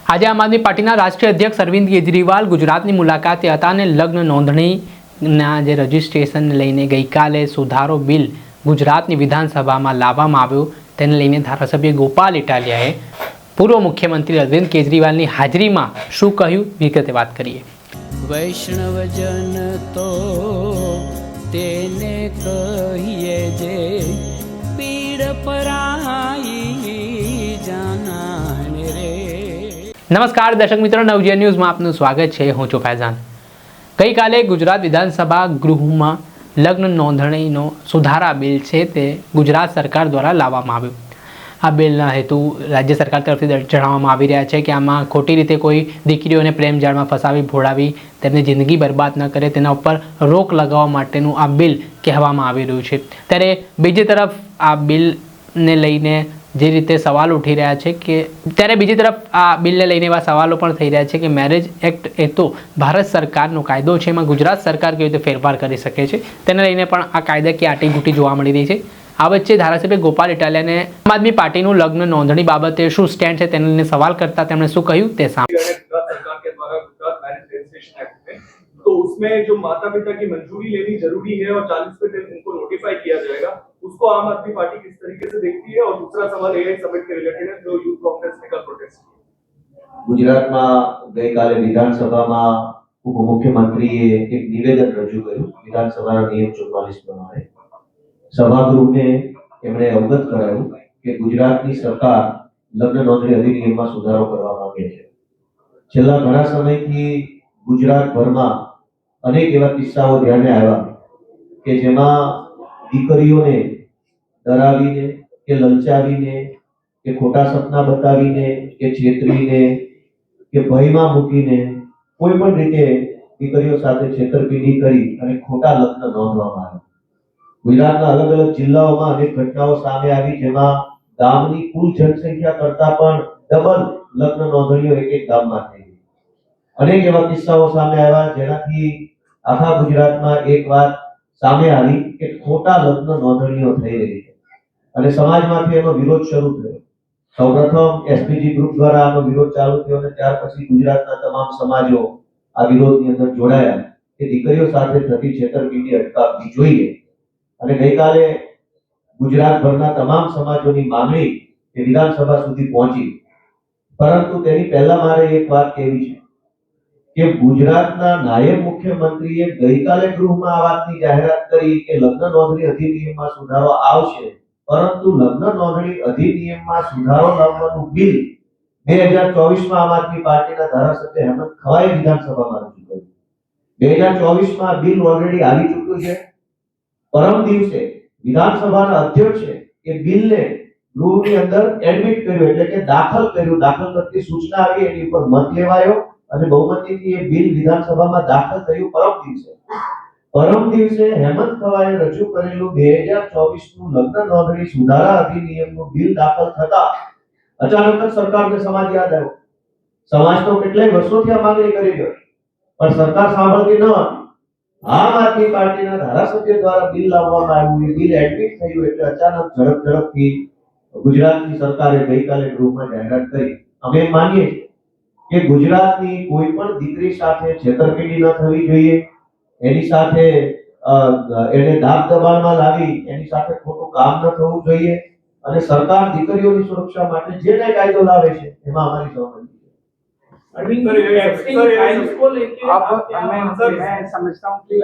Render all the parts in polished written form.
આજે આમ આદમી પાર્ટીના રાષ્ટ્રીય અધ્યક્ષ અરવિંદ કેજરીવાલ ગુજરાતની મુલાકાતે હતા અને લગ્ન નોંધણીના જે રજિસ્ટ્રેશનને લઈને ગઈકાલે સુધારો બિલ ગુજરાતની વિધાનસભામાં લાવવામાં આવ્યો તેને લઈને ધારાસભ્ય ગોપાલ ઇટાલિયાએ પૂર્વ મુખ્યમંત્રી અરવિંદ કેજરીવાલની હાજરીમાં શું કહ્યું વિગતે વાત કરીએ। વૈષ્ણવજન તો તેને કહીએ જે પીડ પરાઈ જાનાને રે। નમસ્કાર દર્શક મિત્રો, નવજીવન ન્યૂઝમાં આપનું સ્વાગત છે। હું છું ફૈઝાન। ગઈકાલે ગુજરાત વિધાનસભા ગૃહમાં લગ્ન નોંધણીનો સુધારા બિલ છે તે ગુજરાત સરકાર દ્વારા લાવવામાં આવ્યું। આ બિલના હેતુ રાજ્ય સરકાર તરફથી જણાવવામાં આવી રહ્યા છે કે આમાં ખોટી રીતે કોઈ દીકરીઓને પ્રેમ જાળમાં ફસાવી ભોળાવી તેમની જિંદગી બરબાદ ન કરે તેના ઉપર રોક લગાવવા માટેનું આ બિલ કહેવામાં આવી રહ્યું છે। ત્યારે બીજી તરફ આ બિલને લઈને જે રીતે સવાલ ઉઠી રહ્યા છે કે બીજી તરફ આ બિલને લઈને એવા સવાલો પણ થઈ રહ્યા છે કે મેરેજ એક્ટ એ તો ભારત સરકારનો કાયદો છે, એમાં ગુજરાત સરકાર કેવી રીતે ફેરફાર કરી શકે છે તેને લઈને પણ આ કાયદાકીય આટીઘૂટી જોવા મળી રહી છે। આ વચ્ચે ધારાસભ્ય ગોપાલ ઇટાલિયાને આમ આદમી પાર્ટીનું લગ્ન નોંધણી બાબતે શું સ્ટેન્ડ છે તેને લઈને સવાલ करता તેમણે શું કહ્યું તે तो उसमें जो माता पिता की मंजूरी लेनी जरूरी है और 40 दिन उनको नोटिफाई किया जाएगा, उसको आम आदमी पार्टी किस तरीके से देखती है। और दूसरा सवाल एआई समिट के रिलेटेड है जो यूथ कांग्रेस ने कल प्रोटेस्ट किया। ગુજરાતમાં ગઈકાલે વિધાનસભામાં ઉપમુખ્યમંત્રીએ એક નિવેદન રજૂ કર્યું। વિધાનસભાના નિયમ 44 પ્રમાણે સભાગૃહને એમણે અવગત કરાવ્યું કે ગુજરાતની સરકાર લગ્ન નોંધણી અધિનિયમમાં સુધારો કરવા માંગે છે। છેલ્લા ઘણા સમયથી ગુજરાતભરમાં અનેક એવા કિસ્સાઓ ધ્યાને આવ્યા કે જેમાં દીકરીઓને ડરાવીને કે લલચાવીને કે ખોટા સપના બતાવીને કે છેતરીને કે ભયમાં મૂકીને કોઈ પણ રીતે દીકરીઓ સાથે છેતરપિંડી કરી અને ખોટા લગ્ન નોંધવામાં આવ્યા। ગુજરાતના અલગ અલગ જિલ્લાઓમાં અનેક ઘટનાઓ સામે આવી જેમાં ગામની કુલ જનસંખ્યા કરતા પણ ડબલ લગ્ન નોંધણીઓ એક એક ગામમાં થઈ ગઈ। અનેક એવા કિસ્સાઓ સામે આવ્યા જેનાથી આખા ગુજરાતમાં એક વાત સામે આવી કે ખોટા લગ્ન નોંધણીઓ થઈ રહી છે અને સમાજમાંથી એનો વિરોધ શરૂ થયો। સૌપ્રથમ એસપીજી ગ્રુપ દ્વારા આનો વિરોધ ચાલુ થયો અને ત્યાર પછી ગુજરાતના તમામ સમાજો આ વિરોધની અંદર જોડાયા કે દીકરીઓ સાથે થતી છેતરપિંડી અટકાવવી જોઈએ। અને ગઈકાલે ગુજરાતભરના તમામ સમાજોની માંગણી એ વિધાનસભા સુધી પહોંચી, પરંતુ તેની પહેલા મારે એક વાત કહેવી છે કે ગુજરાતના નાયબ મુખ્યમંત્રીએ ગઈકાલે ગૃહમાં આ વાતની જાહેરાત કરી કે લગ્ન નોંધણી અધિનિયમમાં સુધારો આવશે, પરંતુ લગ્ન નોંધણી અધિનિયમમાં સુધારો લાવવાનું બિલ 2024માં આમ આદમી પાર્ટીના ધારાસભ્ય હેમંત ખવાએ વિધાનસભામાં રજૂ કર્યું। 2024માં બિલ ઓલરેડી આવી ચૂક્યું છે। પરમ દિવસે વિધાનસભાના અધ્યક્ષે એ બિલને ગૃહની અંદર એડમિટ કર્યું એટલે કે દાખલ કર્યું। દાખલ કરતી સૂચના આવી, એની ઉપર મત લેવાયો અને બહુમતીથી એ બિલ વિધાનસભામાં દાખલ થયું। પરમ દિવસે હેમંત ખવાએ રજૂ કરેલું 2024નું લગ્ન નોંધણી સુધારા અધિનિયમનું બિલ દાખલ થતા અચાનક જ સરકારને સમાજ યાદ આવ્યો। સમાજ તો કેટલાય વર્ષોથી આ માંગણી કરી રહ્યો પણ સરકાર સાંભળતી ન હતી। આમ આદમી પાર્ટીના ધારાસભ્ય દ્વારા બિલ લાવવામાં આવ્યું, બિલ એડમિટ થયું એટલે અચાનક ઝડપથી ગુજરાતની સરકારે ગઈકાલે ગૃહમાં જાહેરાત કરી। અમે માનીએ છીએ કે ગુજરાતની કોઈ પણ દીકરી સાથે છેતરપિંડી ન થવી જોઈએ, એની સાથે એને દાબ દબાણમાં લાવી એની સાથે ખોટું કામ ન થવું જોઈએ અને સરકાર દીકરીઓની સુરક્ષા માટે જે કંઈ કાયદો લાવે છે એમાં અમારી સહમતિ છે। मैं समझता हूँ कि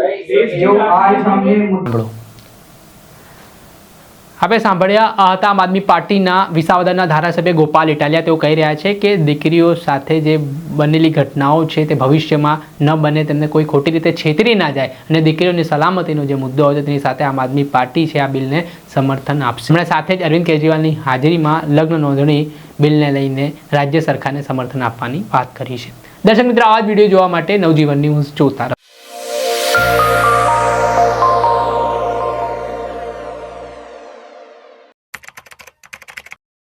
जो आज हमने આપણે સાંભળ્યા હતા આમ આદમી પાર્ટીના વિસાવદરના ધારાસભ્ય ગોપાલ ઇટાલિયા। તેઓ કહી રહ્યા છે કે દીકરીઓ સાથે જે બનેલી ઘટનાઓ છે તે ભવિષ્યમાં ન બને, તેમને કોઈ ખોટી રીતે છેતરી ના જાય અને દીકરીઓની સલામતીનો જે મુદ્દો હોય તેની સાથે આમ આદમી પાર્ટી છે આ બિલને સમર્થન આપશે। હમણાં સાથે જ અરવિંદ કેજરીવાલની હાજરીમાં લગ્ન નોંધણી બિલને લઈને રાજ્ય સરકારને સમર્થન આપવાની વાત કરી છે। દર્શક મિત્રો, આવા જ વિડીયો જોવા માટે નવજીવન ન્યૂઝ જોતા રહો।